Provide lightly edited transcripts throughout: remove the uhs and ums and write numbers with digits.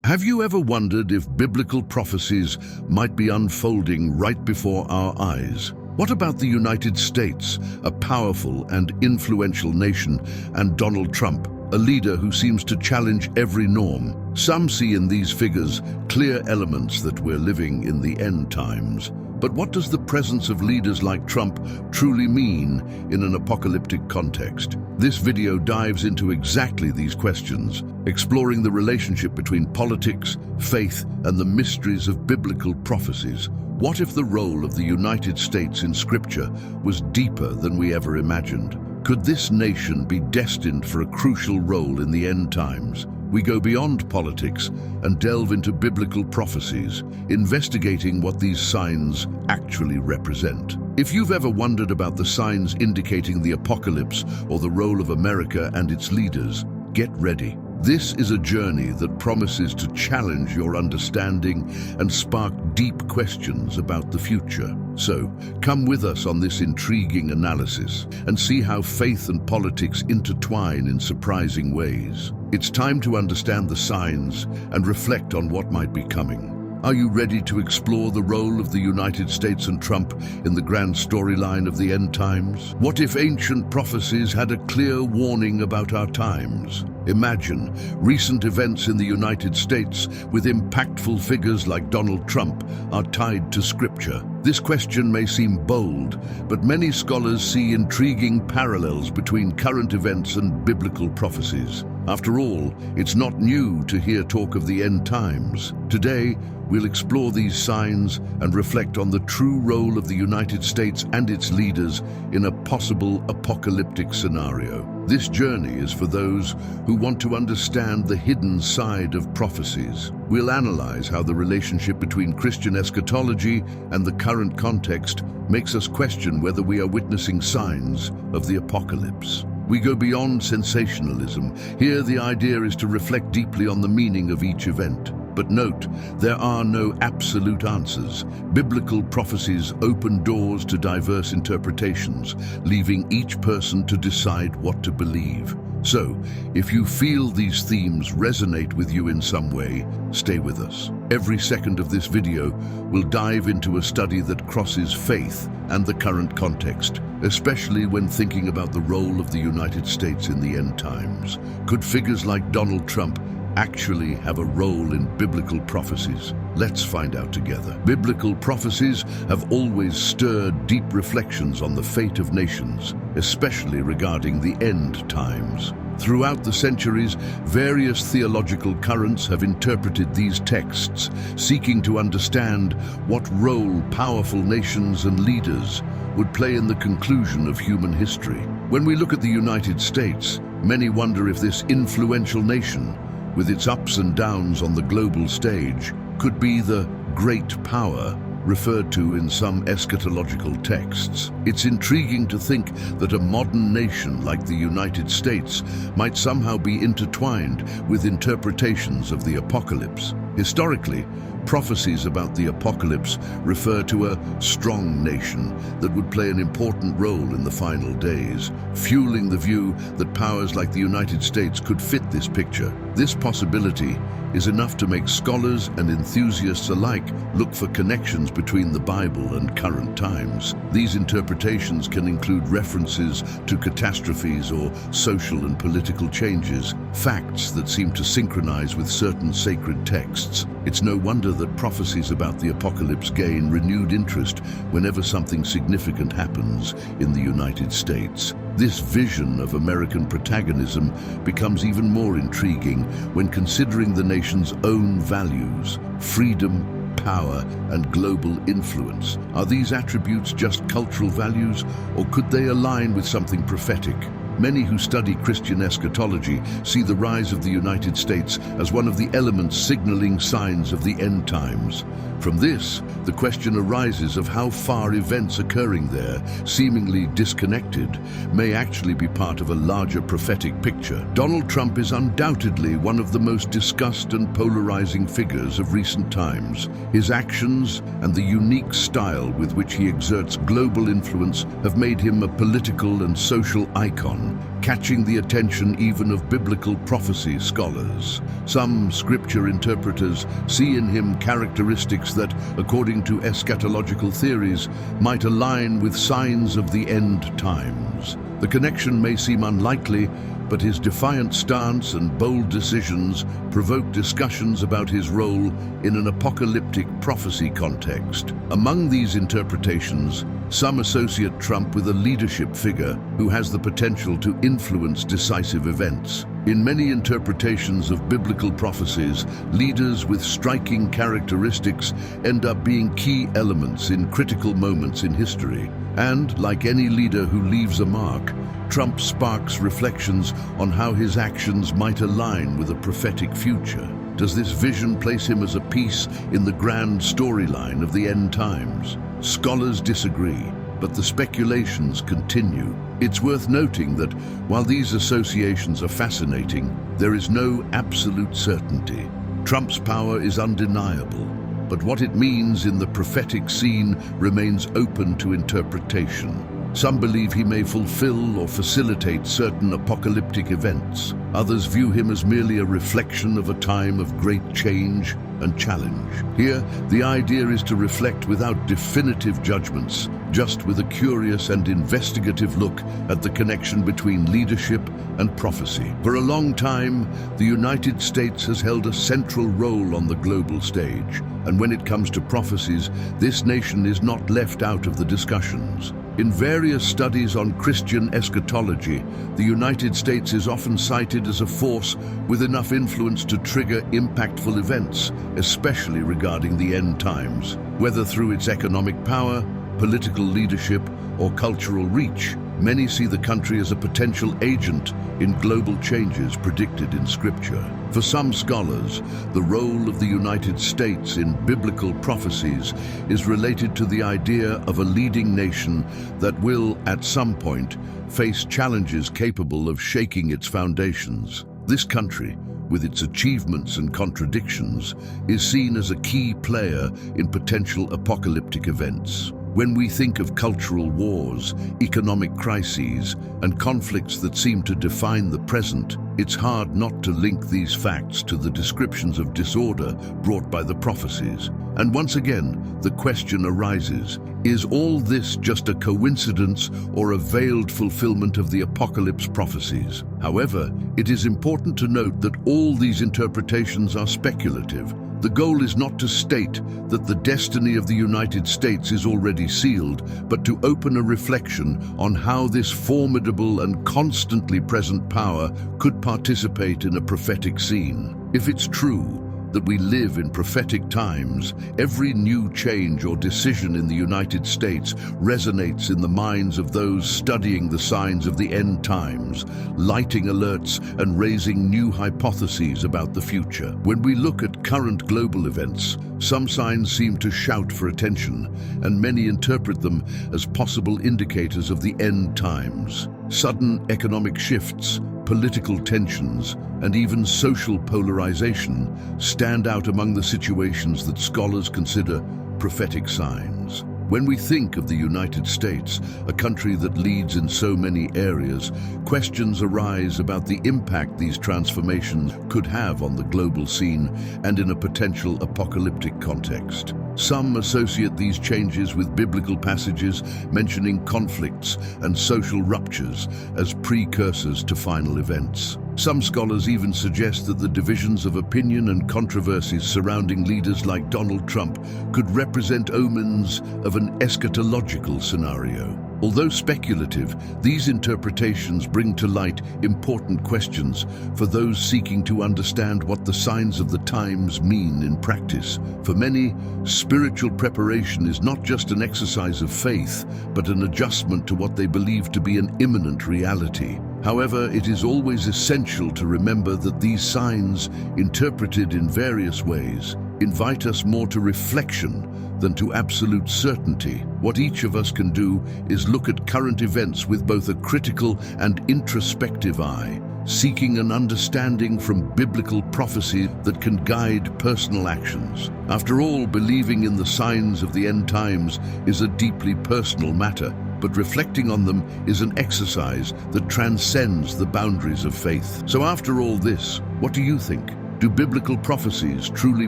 Have you ever wondered if biblical prophecies might be unfolding right before our eyes? What about the United States, a powerful and influential nation, and Donald Trump, a leader who seems to challenge every norm? Some see in these figures clear elements that we're living in the end times. But what does the presence of leaders like Trump truly mean in an apocalyptic context? This video dives into exactly these questions, exploring the relationship between politics, faith, and the mysteries of biblical prophecies. What if the role of the United States in Scripture was deeper than we ever imagined? Could this nation be destined for a crucial role in the end times? We go beyond politics and delve into biblical prophecies, investigating what these signs actually represent. If you've ever wondered about the signs indicating the apocalypse or the role of America and its leaders, get ready. This is a journey that promises to challenge your understanding and spark deep questions about the future. So, come with us on this intriguing analysis and see how faith and politics intertwine in surprising ways. It's time to understand the signs and reflect on what might be coming. Are you ready to explore the role of the United States and Trump in the grand storyline of the end times? What if ancient prophecies had a clear warning about our times? Imagine recent events in the United States with impactful figures like Donald Trump are tied to Scripture. This question may seem bold, but many scholars see intriguing parallels between current events and biblical prophecies. After all, it's not new to hear talk of the end times. Today, we'll explore these signs and reflect on the true role of the United States and its leaders in a possible apocalyptic scenario. This journey is for those who want to understand the hidden side of prophecies. We'll analyze how the relationship between Christian eschatology and the current context makes us question whether we are witnessing signs of the apocalypse. We go beyond sensationalism. Here, the idea is to reflect deeply on the meaning of each event. But note, there are no absolute answers. Biblical prophecies open doors to diverse interpretations, leaving each person to decide what to believe. So, if you feel these themes resonate with you in some way, stay with us. Every second of this video will dive into a study that crosses faith and the current context, especially when thinking about the role of the United States in the end times. Could figures like Donald Trump actually have a role in biblical prophecies? Let's find out together. Biblical prophecies have always stirred deep reflections on the fate of nations, especially regarding the end times. Throughout the centuries, various theological currents have interpreted these texts, seeking to understand what role powerful nations and leaders would play in the conclusion of human history. When we look at the United States, many wonder if this influential nation, with its ups and downs on the global stage, could be the great power referred to in some eschatological texts. It's intriguing to think that a modern nation like the United States might somehow be intertwined with interpretations of the apocalypse. Historically, prophecies about the apocalypse refer to a strong nation that would play an important role in the final days, fueling the view that powers like the United States could fit this picture. This possibility is enough to make scholars and enthusiasts alike look for connections between the Bible and current times. These interpretations can include references to catastrophes or social and political changes, facts that seem to synchronize with certain sacred texts. It's no wonder that prophecies about the apocalypse gain renewed interest whenever something significant happens in the United States. This vision of American protagonism becomes even more intriguing when considering the nation's own values: freedom, power, and global influence. Are these attributes just cultural values, or could they align with something prophetic? Many who study Christian eschatology see the rise of the United States as one of the elements signaling signs of the end times. From this, the question arises of how far events occurring there, seemingly disconnected, may actually be part of a larger prophetic picture. Donald Trump is undoubtedly one of the most discussed and polarizing figures of recent times. His actions and the unique style with which he exerts global influence have made him a political and social icon. man, catching the attention even of biblical prophecy scholars. Some scripture interpreters see in him characteristics that, according to eschatological theories, might align with signs of the end times. The connection may seem unlikely, but his defiant stance and bold decisions provoke discussions about his role in an apocalyptic prophecy context. Among these interpretations, some associate Trump with a leadership figure who has the potential to influence decisive events. In many interpretations of biblical prophecies, leaders with striking characteristics end up being key elements in critical moments in history. And, like any leader who leaves a mark, Trump sparks reflections on how his actions might align with a prophetic future. Does this vision place him as a piece in the grand storyline of the end times? Scholars disagree, but the speculations continue. It's worth noting that while these associations are fascinating, there is no absolute certainty. Trump's power is undeniable, but what it means in the prophetic scene remains open to interpretation. Some believe he may fulfill or facilitate certain apocalyptic events. Others view him as merely a reflection of a time of great change and challenge. Here, the idea is to reflect without definitive judgments, just with a curious and investigative look at the connection between leadership and prophecy. For a long time, the United States has held a central role on the global stage, and when it comes to prophecies, this nation is not left out of the discussions. In various studies on Christian eschatology, the United States is often cited as a force with enough influence to trigger impactful events, especially regarding the end times. Whether through its economic power, political leadership, or cultural reach, many see the country as a potential agent in global changes predicted in Scripture. For some scholars, the role of the United States in biblical prophecies is related to the idea of a leading nation that will, at some point, face challenges capable of shaking its foundations. This country, with its achievements and contradictions, is seen as a key player in potential apocalyptic events. When we think of cultural wars, economic crises, and conflicts that seem to define the present, it's hard not to link these facts to the descriptions of disorder brought by the prophecies. And once again, the question arises, is all this just a coincidence or a veiled fulfillment of the apocalypse prophecies? However, it is important to note that all these interpretations are speculative. The goal is not to state that the destiny of the United States is already sealed, but to open a reflection on how this formidable and constantly present power could participate in a prophetic scene. If it's true that we live in prophetic times, every new change or decision in the United States resonates in the minds of those studying the signs of the end times, lighting alerts and raising new hypotheses about the future. When we look at current global events, some signs seem to shout for attention, and many interpret them as possible indicators of the end times. Sudden economic shifts, political tensions, and even social polarization stand out among the situations that scholars consider prophetic signs. When we think of the United States, a country that leads in so many areas, questions arise about the impact these transformations could have on the global scene and in a potential apocalyptic context. Some associate these changes with biblical passages mentioning conflicts and social ruptures as precursors to final events. Some scholars even suggest that the divisions of opinion and controversies surrounding leaders like Donald Trump could represent omens of an eschatological scenario. Although speculative, these interpretations bring to light important questions for those seeking to understand what the signs of the times mean in practice. For many, spiritual preparation is not just an exercise of faith, but an adjustment to what they believe to be an imminent reality. However, it is always essential to remember that these signs, interpreted in various ways, invite us more to reflection than to absolute certainty. What each of us can do is look at current events with both a critical and introspective eye, seeking an understanding from biblical prophecy that can guide personal actions. After all, believing in the signs of the end times is a deeply personal matter, but reflecting on them is an exercise that transcends the boundaries of faith. So after all this, what do you think? Do biblical prophecies truly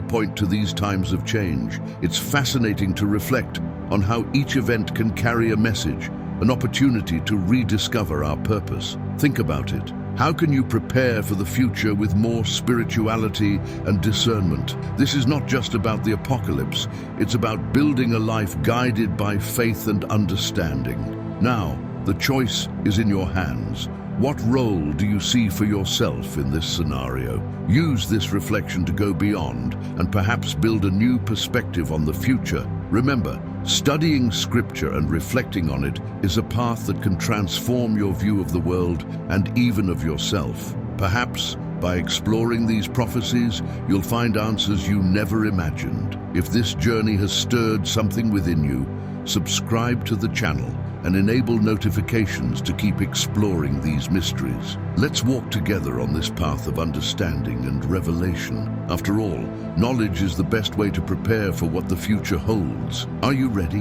point to these times of change? It's fascinating to reflect on how each event can carry a message, an opportunity to rediscover our purpose. Think about it. How can you prepare for the future with more spirituality and discernment? This is not just about the apocalypse, it's about building a life guided by faith and understanding. Now, the choice is in your hands. What role do you see for yourself in this scenario? Use this reflection to go beyond and perhaps build a new perspective on the future. Remember, studying Scripture and reflecting on it is a path that can transform your view of the world and even of yourself. Perhaps, by exploring these prophecies, you'll find answers you never imagined. If this journey has stirred something within you, subscribe to the channel and enable notifications to keep exploring these mysteries. Let's walk together on this path of understanding and revelation. After all, knowledge is the best way to prepare for what the future holds. Are you ready?